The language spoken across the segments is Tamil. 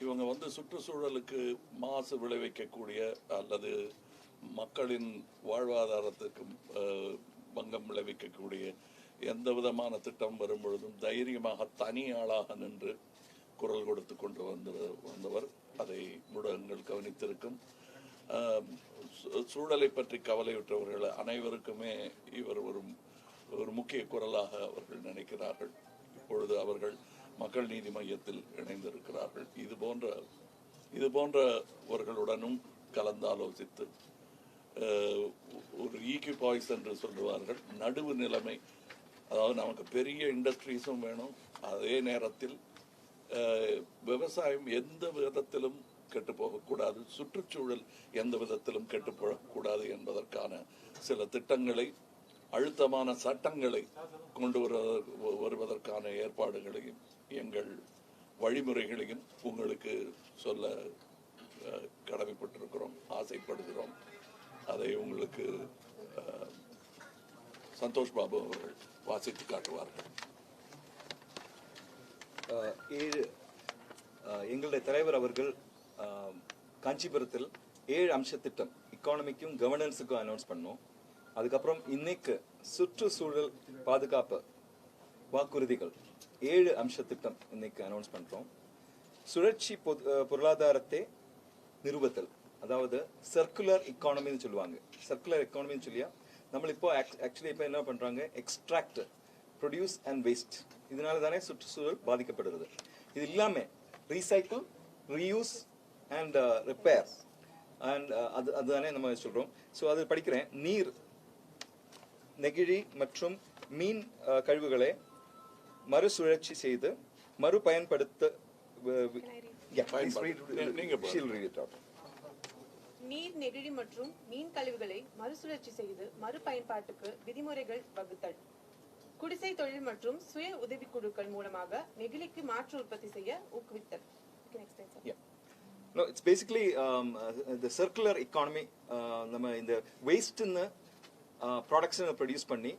இவங்க வந்து சுற்றுச்சூழலுக்கு மாசு விளைவிக்கக்கூடிய அல்லது மக்களின் வாழ்வாதாரத்துக்கு பங்கம் விளைவிக்கக்கூடிய எந்த விதமான திட்டம் வரும் பொழுதும் தைரியமாக தனி ஆளாக நின்று குரல் கொடுத்து கொண்டு வந்தவர். அதை ஊடகங்கள் கவனித்திருக்கும். சூழலை பற்றி கவலையுற்றவர்கள் அனைவருக்குமே இவர் ஒரு முக்கிய குரலாக அவர்கள் நினைக்கிறார்கள். இப்பொழுது அவர்கள் மக்கள் நீதி மையத்தில் இணைந்திருக்கிறார்கள். இது போன்றவர்களுடனும் கலந்தாலோசித்து ஒரு ஈக்யூ பாய்ஸ் என்று சொல்லுவார்கள், நடுவு நிலைமை. அதாவது நமக்கு பெரிய இண்டஸ்ட்ரீஸும் வேணும், அதே நேரத்தில் விவசாயம் எந்த விதத்திலும் கெட்டு போகக்கூடாது, சுற்றுச்சூழல் எந்த விதத்திலும் கெட்டு போகக்கூடாது என்பதற்கான சில திட்டங்களை, அழுத்தமான சட்டங்களை கொண்டு வருவதற்கான ஏற்பாடுகளையும் எங்கள் வழிமுறைகளையும் உங்களுக்கு சொல்ல கடமைப்பட்டிருக்கிறோம், ஆசைப்படுகிறோம். அதை உங்களுக்கு சந்தோஷ் பாபு அவர்கள் வாசித்து காட்டுவார்கள். எங்களுடைய தலைவர் அவர்கள் காஞ்சிபுரத்தில் 7 அம்ச திட்டம் எக்கானமிக்கும் கவர்னன்ஸுக்கும் அனௌன்ஸ் பண்ணோம். அதுக்கப்புறம் இன்னைக்கு சுற்றுச்சூழல் பாதுகாப்பு வாக்குறுதிகள் 7 அம்ச திட்டம் இன்னைக்கு அனௌன்ஸ் பண்றோம். சுழற்சி பொருளாதாரத்தை நிறுவத்தல், அதாவது சர்க்குலர் எக்கானமின்னு சொல்லுவாங்க. சர்க்குலர் எக்கானமின்னு சொல்லியா நம்ம இப்போ ஆக்சுவலி இப்போ என்ன பண்றாங்க, எக்ஸ்ட்ராக்ட், ப்ரொடியூஸ் அண்ட் வேஸ்ட். இதனால தானே சுற்றுச்சூழல் பாதிக்கப்படுகிறது. இது இல்லாம recycle, reuse and repair and அதுதானே நம்ம சொல்றோம். ஸோ அது படிக்கிறேன். நீர், நெகிழி மற்றும் மீன் கழிவுகளை மறுசுழற்சி செய்து மறுபயன்படுத்த நீர், நெகிழி மற்றும் மீன் கழிவுகளை மறுசுழற்சி செய்து மறுபயன்பாட்டுக்கு விதிமுறைகள் வகுத்தல். குடிசை தொழில் மற்றும் சுய உதவிக்குழுக்கள் மூலமாக நெகிழிக்கு மாற்று உற்பத்தி செய்ய ஊக்குவித்தல். No, it's basically the circular economy. நம்ம இந்த வேஸ்ட்னு ப்ராடக்ட்ஸ் ப்ரொடியூஸ் பண்ணி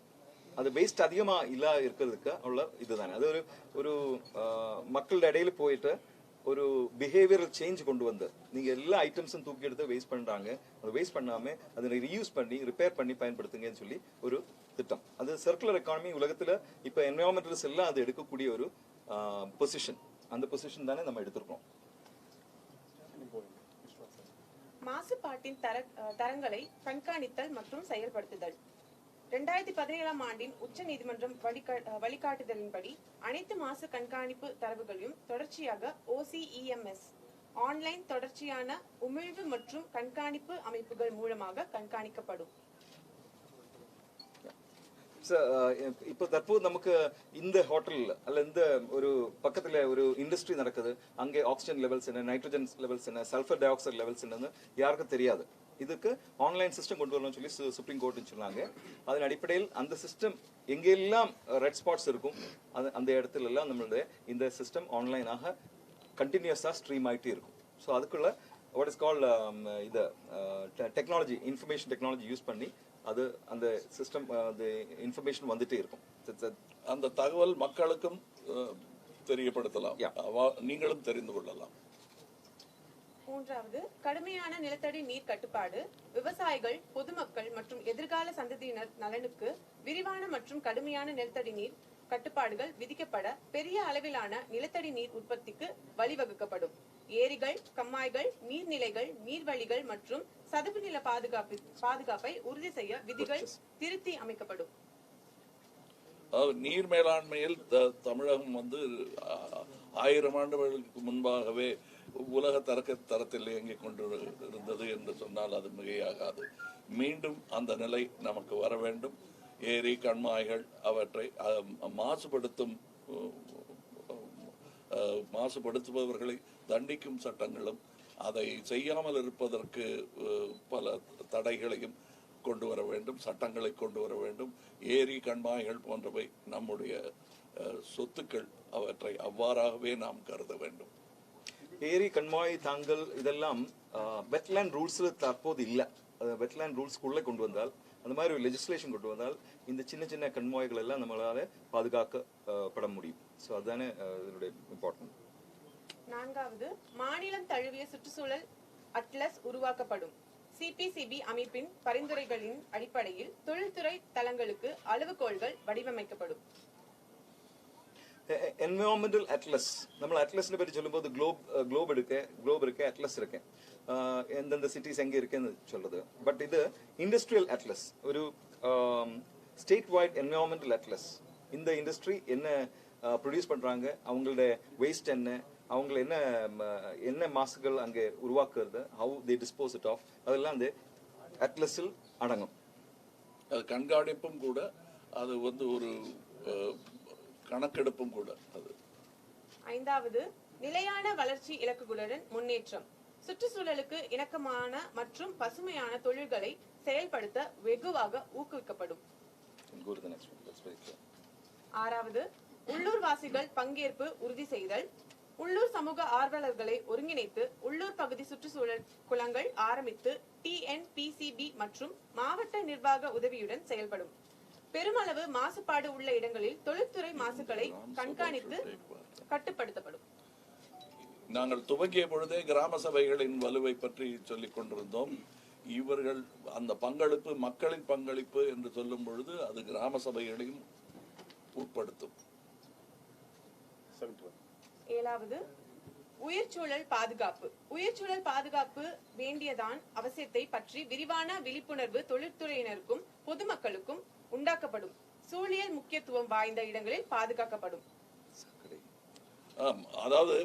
அது வேஸ்ட் அதிகமா இல்ல இருக்கிறதுக்கு உள்ள இதுதானே. அது ஒரு மக்களோட இடையில போயிட்டு ஒரு பிஹேவியரல் சேஞ்ச் கொண்டு வந்து, நீங்க எல்லா ஐட்டம்ஸும் தூக்கி எடுத்து வேஸ்ட் பண்றாங்க, அதை வேஸ்ட் பண்ணாம அதை ரீயூஸ் பண்ணி ரிப்பேர் பண்ணி பயன்படுத்துங்கன்னு சொல்லி ஒரு திட்டம். அது சர்க்குலர் எக்கானமி உலகத்துல இப்ப என்வரான்மெண்டலிஸ்ட் எல்லாம் அது எடுக்கக்கூடிய ஒரு பொசிஷன். அந்த பொசிஷன் தானே நம்ம எடுத்திருக்கோம். மாசுபாட்டின் தரங்களை கண்காணித்தல் மற்றும் செயல்படுத்துதல். 2017ஆம் ஆண்டின் உச்ச நீதிமன்றம் வழிகாட்டுதலின்படி அனைத்து மாசு கண்காணிப்பு தரவுகளையும் தொடர்ச்சியாக OCEMS ஆன்லைன் தொடர்ச்சியான உமிழ்வு மற்றும் கண்காணிப்பு அமைப்புகள் மூலமாக கண்காணிக்கப்படும். இப்போ தற்போது நமக்கு இந்த ஹோட்டல்ல அல்ல இந்த ஒரு பக்கத்துல ஒரு இண்டஸ்ட்ரி நடக்குது, அங்கே ஆக்சிஜன் லெவல்ஸ் என்ன, நைட்ரஜன் லெவல்ஸ் என்ன, சல்ஃபர் டை ஆக்சைடு லெவல்ஸ் என்னன்னு யாருக்கும் தெரியாது. இதுக்கு ஆன்லைன் சிஸ்டம் கொண்டு வரணும்னு சொல்லி சுப்ரீம் கோர்ட்னு சொன்னாங்க. அதன் அடிப்படையில் அந்த சிஸ்டம் எங்கெல்லாம் ரெட் ஸ்பாட்ஸ் இருக்கும் அந்த இடத்துல எல்லாம் நம்மளுடைய இந்த சிஸ்டம் ஆன்லைனாக கண்டினியூஸா ஸ்ட்ரீம் ஆகிட்டே இருக்கும். ஸோ அதுக்குள்ள வாட் இஸ் கால்ட் இது டெக்னாலஜி, இன்ஃபர்மேஷன் டெக்னாலஜி யூஸ் பண்ணி அது அந்த சிஸ்டம் அந்த இன்ஃபர்மேஷன் வந்துட்டே இருக்கும். அந்த தகவல் மக்களுக்கும் தெரியப்படுத்தலாம், நீங்களும் தெரிந்து கொள்ளலாம். மூன்றாவது, கடுமையான நிலத்தடி நீர் கட்டுப்பாடு. விவசாயிகள், பொதுமக்கள் மற்றும் எதிர்கால சந்ததியினர் நலனுக்கு விரிவான மற்றும் கடுமையான நிலத்தடி நீர் கட்டுப்பாடுகள் விதிக்கப்பட பெரிய அளவிலான நிலத்தடி நீர் உற்பத்திக்கு வழிவகுக்கப்படும். ஏரிகள், கம்மாய்கள், நீர்நிலைகள், நீர்வழிகள் மற்றும் சதுப்பு நில பாதுகாப்பை உறுதி செய்ய விதிகள் திருத்தி அமைக்கப்படும். நீர் மேலாண்மையில் தமிழகம் வந்து 1000 ஆண்டுகளுக்கு முன்பாகவே உலக தரத்தில் இயங்கிக் கொண்டு இருந்தது என்று சொன்னால் அது மிகையாகாது. மீண்டும் அந்த நிலை நமக்கு வர வேண்டும். ஏரி, கண்மாய்கள் அவற்றை மாசுபடுத்துபவர்களை தண்டிக்கும் சட்டங்களும், அதை செய்யாமல் இருப்பதற்கு பல தடைகளையும் கொண்டு வர வேண்டும், சட்டங்களை கொண்டு வர வேண்டும். ஏரி, கண்மாய்கள் போன்றவை நம்முடைய சொத்துக்கள், அவற்றை அவ்வாறாகவே நாம் கருத வேண்டும். ஏரி, கண்மாய் தாங்கல் இதெல்லாம் வெட்லேண்ட் ரூல்ஸ்ல தற்போது இல்லை. வெட்லேண்ட் ரூல்ஸ்க்குள்ளே கொண்டு வந்தால், அந்த மாதிரி ஒரு லெஜிஸ்லேஷன் கொண்டு வந்தால் இந்த சின்ன சின்ன கண்மாய்கள் எல்லாம் நம்மளால பாதுகாக்கப்பட முடியும். ஸோ அதுதானே இதனுடைய இம்பார்ட்டன்ட். 4வது, மாநிலம் தழுவிய சுற்றுச்சூழல் அட்லஸ் உருவாக்கப்படும். சிபிசிபி அமைப்பின் பரிந்துரைகளின் அடிப்படையில் தொழில்துறை தளங்களுக்கு அளவுகோல்கள் வடிவமைக்கப்படும். എൻവയോൺമെന്റൽ അറ്റ്ലസ്, നമ്മൾ അറ്റ്ലസിനെ പറ്റി ചൊല്ലുമ്പോൾ ഗ്ലോബ് ഇருக்கு അറ്റ്ലസ് இருக்கு, எந்தெந்த சிட்டிஸ் எங்கே இருக்குன்னு சொல்றது. பட் இது இண்டஸ்ட்ரியல் அட்லஸ், ஒரு ஸ்டேட் வைட் என்வயோன்மெண்டல் அட்லஸ். இந்த இண்டஸ்ட்ரி என்ன ப்ரொடியூஸ் பண்றாங்க, அவங்களோட வேஸ்ட் என்ன, அவங்கள என்ன மாசுகள் அங்கே உருவாக்குறது, how they dispose it of, அதெல்லாம் அந்த அட்லஸில் அடங்கும். அது கண்காணிப்பும் கூட, அது வந்து ஒரு கணக்கெடுப்பும் கூட. அது 5வது, நிலையான வளர்ச்சி இலக்குகளுடன் முன்னேற்றம். சுற்றுச்சூழலுக்கு இணக்கமான மற்றும் பசுமையான தொழில்களை செயல்படுத்த வெகுவாக ஊக்குவிக்கப்படும். 6வது, உள்ளூர்வாசிகள் பங்கேற்பு உறுதி செய்தல். உள்ளூர் சமூக ஆர்வலர்களை ஒருங்கிணைத்து உள்ளூர் பகுதி சுற்றுச்சூழல் குளங்கள் ஆரம்பித்து TNPCB மற்றும் மாவட்ட நிர்வாக உதவியுடன் செயல்படும். பெருமளவு மாசுபாடு உள்ள இடங்களில் தொழில்துறை மாசுகளை கண்காணித்து கட்டுப்படுத்தப்படும். நாங்கள் துவங்கிய பொழுதே கிராம சபைகளின் வலுவை பற்றி சொல்லிக் கொண்டிருந்தோம். இவர்கள் அந்த பங்களிப்பு, மக்களின் பங்களிப்பு என்று சொல்லும் பொழுது அது கிராம சபைகளையும் உட்படுத்தும். 7வது, உயிர்ச்சூழல் பாதுகாப்பு. உயிர்ச்சூழல் பாதுகாப்பு வேண்டியதான் அவசியத்தை பற்றி விரிவான விழிப்புணர்வு தொழில்துறையினருக்கும் பொதுமக்களுக்கும் உண்டாக்கப்படும். சூழியல் முக்கியத்துவம் வாய்ந்த இடங்களில் பாதுகாக்கப்படும். அதாவது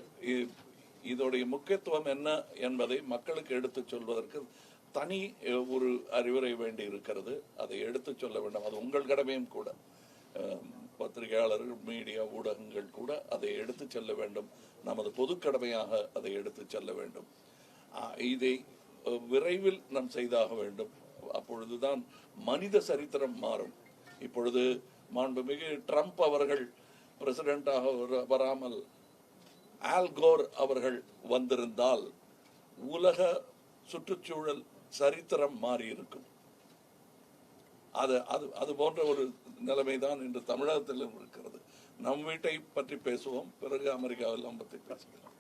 இதோடைய முக்கியத்துவம் என்ன என்பதை மக்களுக்கு எடுத்துச் சொல்வதற்கு தனி ஒரு அறிவுரை வேண்டி இருக்கிறது. அதை எடுத்துச் சொல்ல வேண்டும். அது உங்கள் கடமையும் கூட. பத்திரிகையாளர்கள், மீடியா ஊடகங்கள் கூட அதை எடுத்துச் செல்ல வேண்டும். நமது பொது கடமையாக அதை எடுத்துச் செல்ல வேண்டும். இதை விரைவில் நாம் செய்தாக வேண்டும். அப்பொழுதுதான் மனித சரித்திரம் மாறும். இப்பொழுது மாண்புமிகு ட்ரம்ப் அவர்கள் பிரசிடென்டாக வராமல் ஆல்கோர் அவர்கள் வந்திருந்தால் உலக சுற்றுச்சூழல் சரித்திரம் மாறி இருக்கும். அது போன்ற ஒரு நிலைமைதான் இன்று தமிழகத்திலும் இருக்கிறது. நம் வீட்டை பற்றி பேசுவோம், பிறகு அமெரிக்காவெல்லாம் பற்றி பேசுகிறோம்.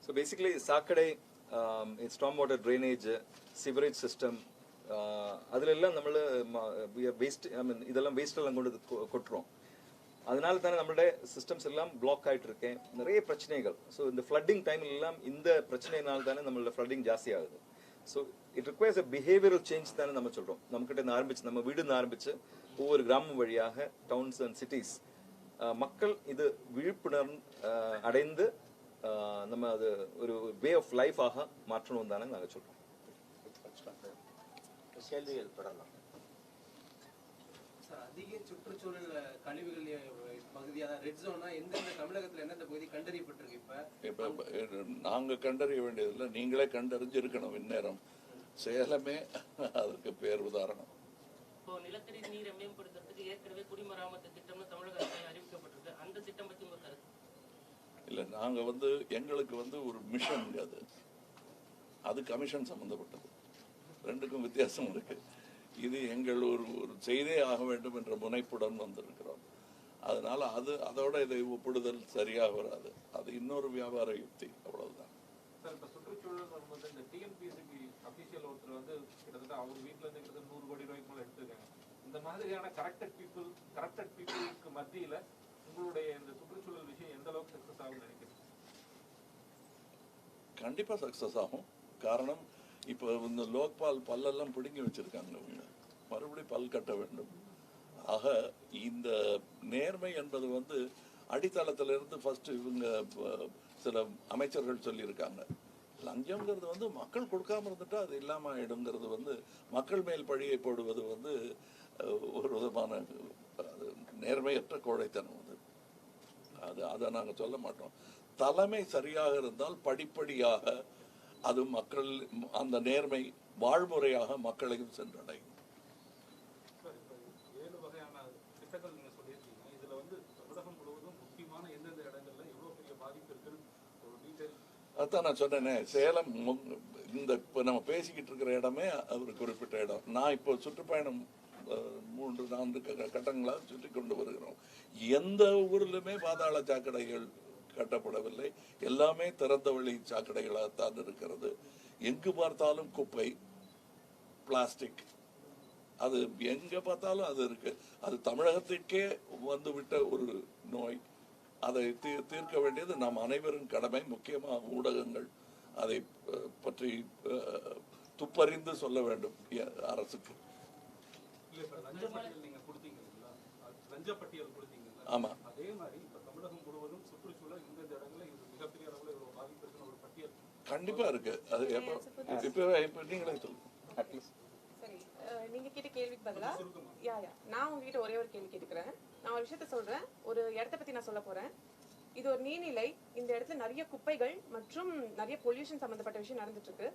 ஸோ பேசிக்கலி சாக்கடை, storm water drainage, sewerage system, அதுல எல்லாம் நம்மள வேஸ்ட், இதெல்லாம் வேஸ்ட் எல்லாம் கொண்டு கொட்டுறோம். அதனால தானே நம்மளுடைய சிஸ்டம்ஸ் எல்லாம் பிளாக் ஆயிட்டு இருக்கேன், நிறைய பிரச்சனைகள். ஸோ இந்த ஃப்ளட்டிங் டைம்ல எல்லாம் இந்த பிரச்சனையினால தானே நம்மளோட ஃப்ளட்டிங் ஜாஸ்தி ஆகுது. So it requires a behavioural change தானே நம்ம சொல்றோம். நம்ம கிட்ட இருந்து ஆரம்பிச்சு, நம்ம வீடு ஆரம்பிச்சு ஒவ்வொரு கிராமம் வழியாக டவுன்ஸ் அண்ட் சிட்டிஸ் மக்கள் இது விழிப்புணர்வு அடைந்து நம்ம அது ஒரு வே ஆஃப் லைஃப் ஆக மாற்றணும் தானே நாங்கள் சொல்றோம். கேள்விகள் தொடரலாம். அதிக சுற்றுச்சூழல் கழிவுகள் பகுதியாக ரெட் ஜோனா எந்தெந்த தமிழகத்தில் எந்தெந்த பகுதி கண்டறியப்பட்டிருக்கு? இப்ப நாங்க கண்டறிய வேண்டியதில்லை, நீங்களே கண்டறிஞ்சிருக்கணும். இந்நேரம் சேலமே அதுக்கு பேர் உதாரணம். இப்போ நிலத்தடி நீரை மேம்படுத்துறதுக்கு ஏற்கனவே குடிமராமத்து திட்டம்னு தமிழக அரசால் அறிவிக்கப்பட்டிருக்கு. அந்த திட்டம் பத்தி உங்க கருத்து? இல்ல, நாங்க எங்களுக்கு ஒரு மிஷன், அது கமிஷன் சம்பந்தப்பட்டது. ரெண்டுக்கும் வித்தியாசம் இருக்கு. இது எங்கள் ஒரு செய்தே ஆக வேண்டும் என்ற முனைப்புடன் வந்திருக்கிறோம். அதனால அதோட இதை ஒப்பிடுதல் சரியாக வராது. அது இன்னொரு வியாபார யுக்தி, அவ்வளவுதான். சார், இப்ப சுற்றுச்சூழல் வரும்போது இந்த டிஎன்பிசிபி அபிஷியல் ஒருத்தர் கிட்டத்தட்ட அவர் வீட்டுல இருந்து கிட்டத்தட்ட 100 கோடி ரூபாய்க்கு மேல எடுத்துருக்காங்க. இந்த மாதிரியான கரெக்டட் பீப்புளுக்கு மத்தியில உங்களுடைய இந்த சுற்றுச்சூழல் விஷயம் எந்த அளவுக்கு சக்சஸ் ஆகும்னு நினைக்கிறீங்க? கண்டிப்பா சக்சஸ் ஆகும். காரணம், இப்போ இந்த லோக்பால் பல்லெல்லாம் பிடுங்கி வச்சிருக்காங்க. மறுபடியும் பல் கட்ட வேண்டும். ஆக இந்த நேர்மை என்பது அடித்தளத்திலிருந்து ஃபர்ஸ்ட் இவங்க சில அமைச்சர்கள் சொல்லியிருக்காங்க. லஞ்சம்ங்கிறது மக்கள் கொடுக்காம இருந்துட்டா அது இல்லாம ஆயிடுங்கிறது மக்கள் மேல் பழியை போடுவது ஒரு விதமான நேர்மையற்ற கோழைத்தனம். அதை நாங்கள் சொல்ல மாட்டோம். தலைமை சரியாக இருந்தால் படிப்படியாக அது மக்கள் அந்த நேர்மை வாழ்முறையாக மக்களையும் சென்றடையும். 7 வகையான திட்டங்கள் நீங்க சொல்லியிருக்கீங்க. இதுல தமிழகம் முழுவதும் முக்கியமான எந்தெந்த இடங்கள்ல எவ்வளவு பெரிய பாதிப்பு இருக்கு ஒரு டீடைல்? அதான் நான் சொன்னேனே, சேலம் இப்ப நம்ம பேசிக்கிட்டு இருக்கிற இடமே ஒரு குறிப்பிட்ட இடம். நான் இப்போ சுற்றுப்பயணம் 3-4 கட்டங்களாக சுற்றி கொண்டு வருகிறோம். எந்த ஊர்லுமே பாதாள சாக்கடைகள் கட்டப்படவில்லை. எல்லாமே திறந்த வழி சாக்கடைகளாகத்தான் இருக்கிறது. எங்கு பார்த்தாலும் குப்பை, பிளாஸ்டிக், அது எங்க பார்த்தாலும் அது இருக்கு. அது தமிழகத்துக்கே வந்துவிட்ட ஒரு நோய். அதை தீர்க்க வேண்டியது நாம் அனைவரும் கடமை. முக்கியமாக ஊடகங்கள் அதை பற்றி துப்பறிந்து சொல்ல வேண்டும் அரசுக்கு. ஆமா, அதே மாதிரி இப்ப தமிழகம் முழுவதும் சுற்றுச்சூழல் இந்த இடங்கள்ல இது மிகப்பெரிய அளவுல இவ்வளவு பாதிப்பு இருக்குன்னு ஒரு பட்டியல் கண்டிப்பா இருக்கு. அது இப்ப நீங்களே சொல்லுங்க. சரி, நீங்க கேட்ட கேள்விக்கு பதிலா நான் உங்ககிட்ட ஒரே ஒரு கேள்வி கேட்டுக்கிறேன். நான் ஒரு விஷயத்த சொல்றேன், ஒரு இடத்த பத்தி நான் சொல்ல போறேன். இது ஒரு நீர்நிலை. இந்த இடத்துல நிறைய குப்பைகள் மற்றும் நிறைய பொல்யூஷன் சம்பந்தப்பட்ட விஷயம் நடந்துட்டு இருக்கு.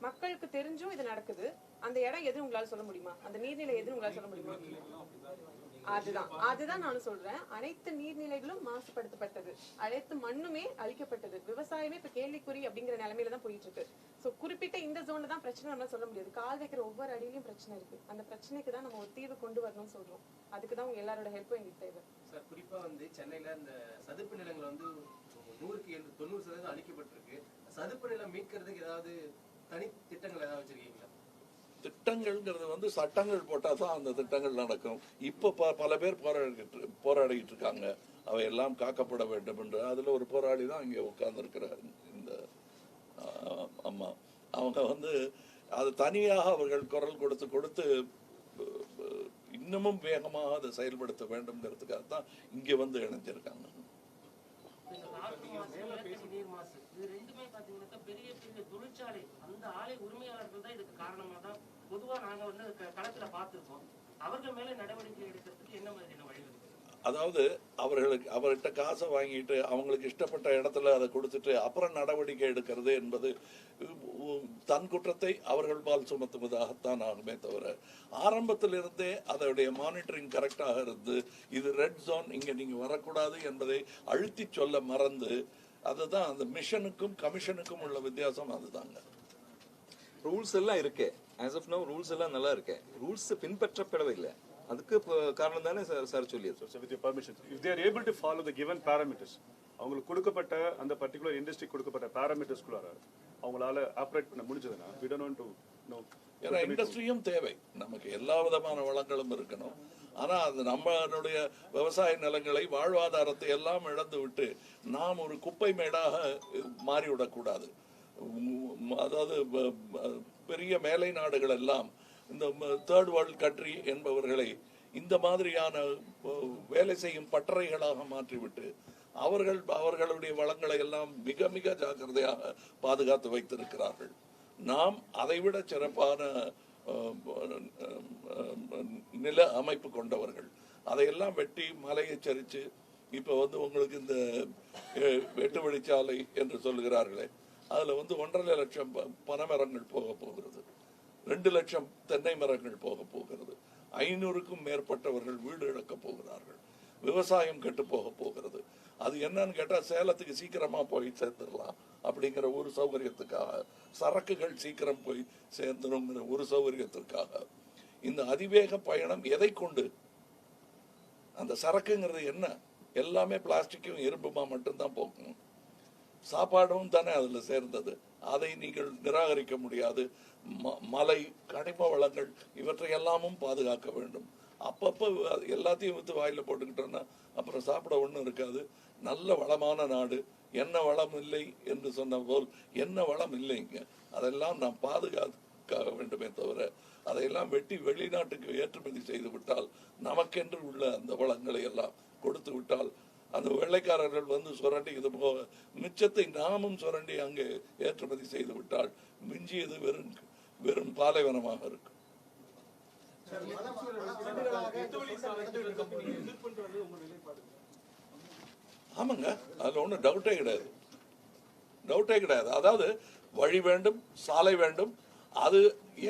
மக்களுக்கு தெரிஞ்சும் இது நடக்குது. அந்த இடம் எது உங்களால சொல்ல முடியுமா? அந்த நீர்நிலை எது உங்களால சொல்ல முடியுமா? அதுதான் நானும் சொல்றேன். அனைத்து நீர்நிலைகளும் மாசுபடுத்தப்பட்டது, அனைத்து மண்ணுமே அழிக்கப்பட்டது, விவசாயமே இப்ப கேள்விக்குறி அப்படிங்கிற நிலைமையில தான் போயிட்டு இருக்கு. சோ குறிப்பிட்ட இந்த ஜோன்ல தான் பிரச்சனை நம்மளால சொல்ல முடியாது. கால் வைக்கிற ஒவ்வொரு அடியிலும் பிரச்சனை இருக்கு. அந்த பிரச்சனைக்கு தான் நம்ம ஒரு தீர்வு கொண்டு வரணும்னு சொல்றோம். அதுக்கு தான் உங்க எல்லாரோட ஹெல்ப்பும் எங்களுக்கு தேவை. சார், குறிப்பா சென்னையில இந்த சதுப்பு நிலங்கள் 100க்கு 90% அழிக்கப்பட்டிருக்கு. சதுப்பு நிலம் மீட்கிறதுக்கு ஏதாவது தனி திட்டங்கள் ஏதாவது வச்சிருக்கீங்களா? திட்டங்கள்ங்கிறது சட்டங்கள் போட்டா தான் அந்த திட்டங்கள் நடக்கும். இப்ப பல பேர் போராடிட்டு இருக்காங்க, அவை எல்லாம் காக்கப்பட வேண்டும் என்று. அதுல ஒரு போராளி தான் இங்க உட்கார்ந்து இருக்கிற இந்த அம்மா. அவங்க அது தனியாக அவர்கள் குரல் கொடுத்து இன்னமும் வேகமாக அதை செயல்படுத்த வேண்டும்ங்கிறதுக்காக தான் இங்க இணைஞ்சிருக்காங்க. நீர் மாசு இது ரெண்டுமே பாத்தீங்கன்னா பெரிய பெரிய தொழிற்சாலை, அந்த ஆலை உரிமையாளர்கள் தான் இதுக்கு காரணமா தான் பொதுவா நாங்க களத்துல பார்த்திருக்கோம். அவர்கள் மேல நடவடிக்கை எடுக்கிறதுக்கு என்ன மாதிரியான வழி இருக்கு? அதாவது அவர்கிட்ட காசை வாங்கிட்டு அவங்களுக்கு இஷ்டப்பட்ட இடத்துல அதை கொடுத்துட்டு அப்புறம் நடவடிக்கை எடுக்கிறது என்பது தன் குற்றத்தை அவர்கள் பால் சுமத்துவதாகத்தான் ஆகுமே தவிர, ஆரம்பத்திலிருந்தே அதோடைய மானிட்டரிங் கரெக்டாக இருந்து இது ரெட் ஜோன், இங்க நீங்க வரக்கூடாது என்பதை அழுத்தி சொல்ல மறந்து, அதுதான் அந்த மிஷனுக்கும் கமிஷனுக்கும் உள்ள வித்தியாசம். அதுதாங்க. ரூல்ஸ் எல்லாம் இருக்கு. as of now ரூல்ஸ் எல்லாம் நல்லா இருக்கு. ரூல்ஸ் பின்பற்றப்படவில்லை. அதுக்கு காரணம் தானே சார் சொல்லியது. So with your permission, if they are able to follow the given parameters, அவங்களுக்கு கொடுக்கப்பட்ட அந்த பர்టిక్యులர் இண்டஸ்ட்ரி கொடுக்கப்பட்ட பாராமீட்டர்ஸ்க்குள்ள அவங்களால ஆபரேட் பண்ண முடிஞ்சதுன்னா we don't want to know. ஏன்னா இண்டஸ்ட்ரியும் தேவை, நமக்கு எல்லா விதமான வளங்களும் இருக்கணும். ஆனா அது நம்மளுடைய விவசாய நிலங்களை, வாழ்வாதாரத்தை எல்லாம் இழந்து விட்டு நாம் ஒரு குப்பை மேடாக மாறிவிடக்கூடாது. அதாவது பெரிய மேலை நாடுகள் எல்லாம் இந்த தேர்ட் வேர்ல்ட் கண்ட்ரி என்பவர்களை இந்த மாதிரியான வேலை செய்யும் பட்டறைகளாக மாற்றிவிட்டு அவர்களுடைய வளங்களை எல்லாம் மிக மிக ஜாக்கிரதையாக பாதுகாத்து வைத்திருக்கிறார்கள். நாம் அதைவிட சிறப்பான நில அமைப்பு கொண்டவர்கள். அதையெல்லாம் வெட்டி மலையை சரிச்சு இப்ப உங்களுக்கு இந்த 8 வழிச்சாலை என்று சொல்லுகிறார்களே, அதுல 1.5 லட்சம் பனைமரங்கள் போக போகிறது, 2 லட்சம் தென்னை மரங்கள் போக போகிறது, 500க்கும் மேற்பட்டவர்கள் வீடு இழக்க போகிறார்கள், விவசாயம் கெட்டு போக போகிறது. அது என்னன்னு கேட்டா, சேலத்துக்கு சீக்கிரமா போய் சேர்ந்துடலாம் அப்படிங்கிற ஒரு சௌகரியத்துக்காக, சரக்குகள் சீக்கிரம் போய் சேர்ந்துடுங்கிற ஒரு சௌகரியத்திற்காக இந்த அதிவேக பயணம் எதை கொண்டு? அந்த சரக்குங்கிறது என்ன? எல்லாமே பிளாஸ்டிக்கும் இரும்புமா மட்டும்தான் போகும். சாப்பாடும் தானே அதுல சேர்ந்தது. அதை நீங்கள் நிராகரிக்க முடியாது. மலை, கனிம வளங்கள் இவற்றை எல்லாமும் பாதுகாக்க வேண்டும். அப்பப்ப எல்லாத்தையும் வித்து வாயில போட்டுக்கிட்டோம்னா அப்புறம் சாப்பிட ஒண்ணும் இருக்காது. நல்ல வளமான நாடு, என்ன வளம் இல்லை என்று சொன்ன போல் என்ன வளம் இல்லைங்க, அதெல்லாம் நாம் பாதுகாக்க வேண்டுமே தவிர அதையெல்லாம் வெட்டி வெளிநாட்டுக்கு ஏற்றுமதி செய்து விட்டால், நமக்கென்று உள்ள அந்த வளங்களை எல்லாம் கொடுத்து விட்டால், அந்த வெள்ளைக்காரர்கள் சுரண்டி இது போக மிச்சத்தை நாமும் சுரண்டி அங்கே ஏற்றுமதி செய்து விட்டால் மிஞ்சியது வெறும் பாலைவனமாக இருக்கும். ஆமாங்க, அதுல ஒன்றும் டவுட்டே கிடையாது. அதாவது வழி வேண்டும், சாலை வேண்டும். அது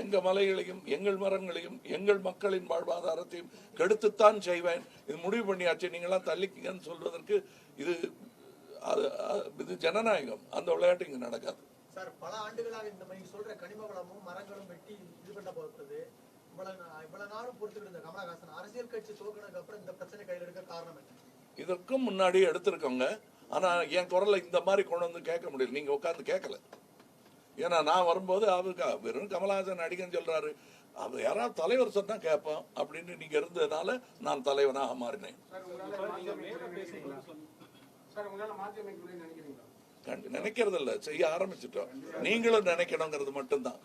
எங்க மலைகளையும் எங்கள் மரங்களையும் எங்கள் மக்களின் வாழ்வாதாரத்தையும் கெடுத்துத்தான் செய்வேன். இது முடிவு பண்ணியாச்சு, நீங்களாம் தள்ளிக்கங்கன்னு சொல்வதற்கு இது ஜனநாயகம். அந்த விளையாட்டு இங்க நடக்காது. சார், பல ஆண்டுகளாக இந்த மாதிரி சொல்ற கனிம வளமும் மரங்களும் வெட்டி இது பண்ண போகிறது. இவ்வளவு நாளும் பொறுத்துக்கிட்டு இருந்த கமலஹாசன் அரசியல் கட்சி தோக்கினதுக்கு அப்புறம் இந்த பிரச்சனை கையில் எடுக்க காரணம் என்ன? இதற்கும் முன்னாடி எடுத்திருக்கோங்க. ஆனா என் குரலை இந்த மாதிரி கொண்டு வந்து கேட்க முடியல, நீங்க உட்கார்ந்து கேட்கல. ஏன்னா நான் வரும்போது அவருக்கு வெறும் கமலஹாசன் நடிகன் சொல்றாரு, அது யாராவது தலைவர் சொன்னா கேட்போம் அப்படின்னு நீங்க இருந்ததுனால நான் தலைவனாக மாறினேன். நினைக்கிறது இல்ல, செய்ய ஆரம்பிச்சுட்டோம். நீங்களும் நினைக்கணுங்கிறது மட்டும்தான்.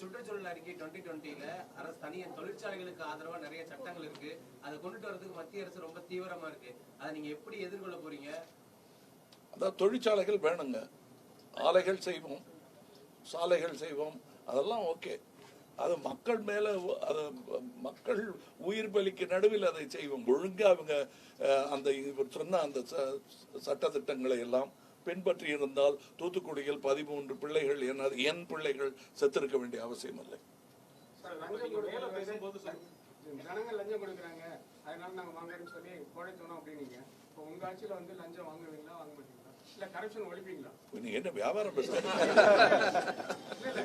சுற்றுச்சூழல் அறிக்கை 2020ல அரசு தனியார் தொழிற்சாலைகளுக்கு ஆதரவா நிறைய சட்டங்கள் இருக்கு. அதை கொண்டுட்டு வரதுக்கு மத்திய அரசு ரொம்ப தீவிரமா இருக்கு. அதை நீங்க எப்படி எதிர்கொள்ள போறீங்க? அதான் தொழிற்சாலைகள் வேணுங்க, ஆலைகள் செய்வோம், சாலைகள் செய்வோம், அதெல்லாம் ஓகே. அது மக்கள் மேல, அது மக்கள் உயிர் பலிக்கு நடுவில் அதை செய்வோம். ஒழுங்கா அவங்க அந்த இவர் சொன்ன அந்த சட்ட திட்டங்களை எல்லாம் பின்பற்றி இருந்தால் தூத்துக்குடியில் 13 பிள்ளைகள் என் பிள்ளைகள் செத்திருக்க வேண்டிய அவசியம் இல்லை. ஜனங்கள் லஞ்சம் கொடுக்குறாங்க, அதனால நாங்க வாங்குறோம்னு சொல்லி குறைச்சோம் அப்படின்னீங்க. இப்போ உங்க ஆட்சியில வந்து லஞ்சம் வாங்குவீங்களா, வாங்க மாட்டீங்களா, இல்ல கரப்ஷன் ஒழிப்பீங்களா? நீங்க என்ன வியாபாரம் பேசுறீங்க?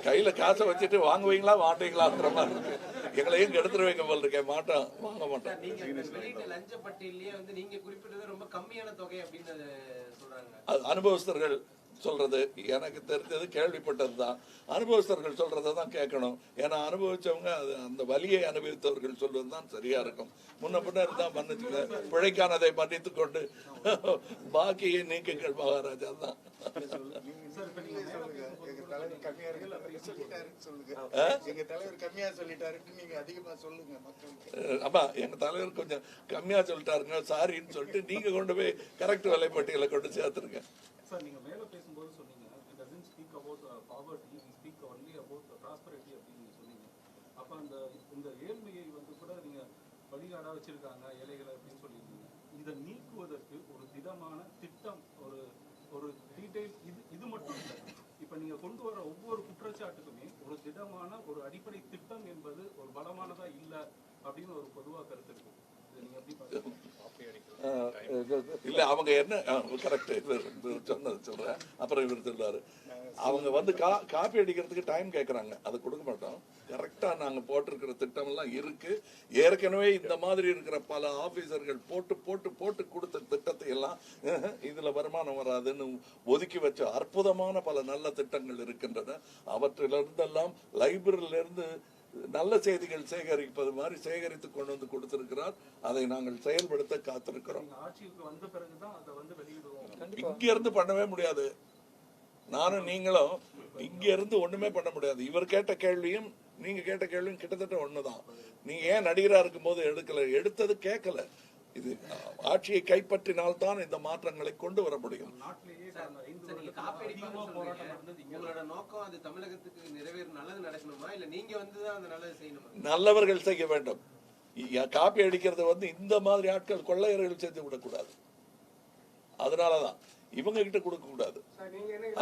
கையில காசை வச்சுட்டு வாங்குவீங்களா மாட்டீங்களாங்கிற மாதிரி இருக்கு. எங்களையும் கெடுத்துருவீங்க போல இருக்கேன். மாட்டோம், வாங்க மாட்டோம். நீங்க வெளியிட்ட லஞ்ச பட்டியலையே வந்து நீங்க குறிப்பிட்டது ரொம்ப கம்மியான தொகை அப்படின்னு சொல்றாங்க. அது அனுபவஸ்தர்கள் சொல்றது, எனக்கு தெரிஞ்சது கேள்விப்பட்டது தான். அனுபவஸ்தர்கள் சொல்றதை தான் கேட்கணும். ஏன்னா அனுபவிச்சவங்க அந்த வலியை அனுபவித்தவர்கள் சொல்வது தான் சரியா இருக்கும். முன்ன பின்ன இருந்தா மன்னிச்சுங்க, பிழைக்கானதை மன்னித்துக் கொண்டு பாக்கியை நீக்குங்கள் மகாராஜா தான். ஆமா, எங்க தலைவர் கொஞ்சம் கம்மியா சொல்லிட்டாருங்க, சாரின்னு சொல்லிட்டு நீங்க கொண்டு போய் கரெக்ட் விலைப்பட்டியலை கொண்டு சேர்த்துருங்க. சார், நீங்க மேல பேசும்போது சொன்னீங்க, it doesn't speak about poverty, we speak only about prosperity அப்படின்னு சொன்னீங்க. அப்ப இந்த ஏழ்மையை வந்து கூட நீங்க வழிகாடா வச்சிருக்காங்க ஏழைகளை அப்படின்னு சொல்லியிருந்தீங்க. இதை நீக்குவதற்கு ஒரு திடமான திட்டம், ஒரு டீடைல், இது மட்டும் இல்லை. இப்ப நீங்க கொண்டு வர ஒவ்வொரு குற்றச்சாட்டுக்குமே ஒரு திடமான ஒரு அடிப்படை திட்டம் என்பது ஒரு பலமானதா இல்லை அப்படின்னு ஒரு பொதுவா கருத்து இருக்கு. நீங்க எப்படி பாக்குறீங்க? இல்ல, அவங்க என்ன கரெக்ட் சொன்னது சொல்றேன். அப்புறம் இவர் சொல்றாரு, அவங்க வந்து காப்பி அடிக்கிறதுக்கு டைம் கேட்கறாங்க, அதை கொடுக்க மாட்டோம். கரெக்டா நாங்க போட்டிருக்கிற திட்டம் எல்லாம் இருக்கு. ஏற்கனவே இந்த மாதிரி இருக்கிற பல ஆபீசர்கள் போட்டு போட்டு போட்டு கொடுத்த திட்டத்தை எல்லாம் இதுல வருமானம் வராதுன்னு ஒதுக்கி வச்ச அற்புதமான பல நல்ல திட்டங்கள் இருக்கின்றன. அவற்றிலிருந்தெல்லாம் லைப்ரரியில இருந்து நல்ல செய்திகள் சேகரிப்பது மாதிரி சேகரித்து கொண்டு வந்து கொடுத்திருக்கிறார். அதை நாங்கள் செயல்படுத்த காத்திருக்கிறோம். இங்க இருந்து பண்ணவே முடியாது. நானும் நீங்களும் இங்க இருந்து ஒண்ணுமே பண்ண முடியாது. இவர் கேட்ட கேள்வியும் நீங்க கேட்ட கேள்வியும் கிட்டத்தட்ட ஒண்ணுதான். நீங்க ஏன் நடிகரா இருக்கும் போது எடுத்தது கேட்கல. இது ஆட்சியை கைப்பற்றினால்தான் இந்த மாற்றங்களை கொண்டு வர முடியும். உங்களோட நோக்கம் அது தமிழகத்துக்கு நிறைவேறும், நல்லது நடக்கணுமா, இல்ல நீங்க வந்துதான் அந்த நல்லது செய்யணுமா? நல்லவர்கள் செய்ய வேண்டும். காப்பி அடிக்கிறது வந்து இந்த மாதிரி ஆட்கள் கொள்ளையர்கள் செஞ்சு விடக்கூடாது. அதனாலதான் இவங்க கிட்ட கொடுக்க கூடாது.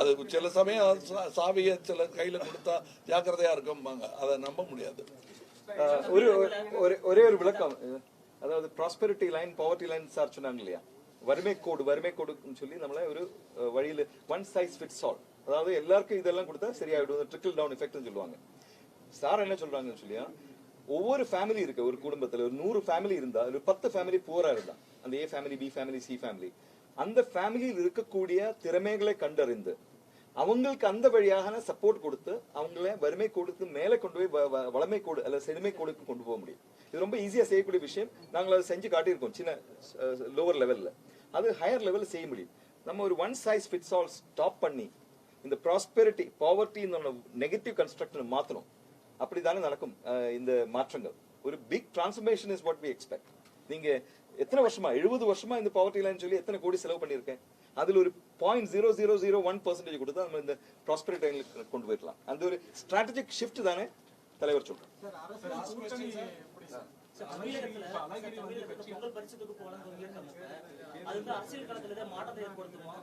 அது சில சமயம் சாவிய சில கையில கொடுத்தா ஜாக்கிரதையா இருக்கும், அதை நம்ப முடியாது. ஒரே ஒரு விளக்கம், அதாவது prosperity line, poverty line sir சொன்னாங்க இல்லையா, வறுமை கோடுன்னு சொல்லி நம்மள ஒரு வழியில ஒன் சைஸ் ஃபிட்ஸ் ஆல், அதாவது எல்லாருக்கும் இதெல்லாம் கொடுத்தா சரியாயிடும், ட்ரிக்கிள் டவுன் எஃபெக்ட்னு சொல்லுவாங்க. சார் என்ன சொல்றாங்கன்னு சொல்லியா, ஒவ்வொரு ஃபேமிலி இருக்கு ஒரு குடும்பத்துல, ஒரு 100 ஃபேமிலி இருந்தா ஒரு 10 ஃபேமிலி புவரா இருந்தா, அந்த A family, B family, C family, அந்த ஃபேமிலியில் இருக்கக்கூடிய திறமைகளை கண்டறிந்து அவங்களுக்கு அந்த வழியாக சப்போர்ட் கொடுத்து அவங்கள வறுமை கொடுத்து மேல கொண்டு போய் வளமை கோடு அல்ல செழுமை கோடுக்கு கொண்டு போக முடியும். இது ரொம்ப ஈஸியா செய்யக்கூடிய விஷயம். நாங்கள் அதை செஞ்சு காட்டியிருக்கோம் சின்ன லோவர் லெவல்ல. அது ஹையர் லெவல்ல செய்ய முடியும். நம்ம ஒரு one size fits all stop பண்ணி இந்த ப்ராஸ்பெரிட்டி பாவர்ட்டி நெகட்டிவ் கன்ஸ்ட்ரக்ஷன் மாத்தணும். அப்படித்தானே நடக்கும் இந்த மாற்றங்கள். ஒரு big transformation is what we expect. நீங்க எத்தனை வருஷமா 70 வருஷமா இந்த பாவர்ட்டி லைன் சொல்லி எத்தனை கோடி செலவு பண்ணிருக்கேன். அதுல ஒரு 0.0001% கொடுத்தா நம்ம இந்த ப்ராஸ்பெரிட்டி லைன்ல கொண்டு போயிடலாம். அந்த ஒரு ஸ்ட்ராட்டஜிக் ஷிஃப்ட் தானே தலைவர் சொல்றேன். பொங்கல் பரிசுக்கு போன அரசியல் களத்துல மாற்றத்தை ஏற்படுத்துமா?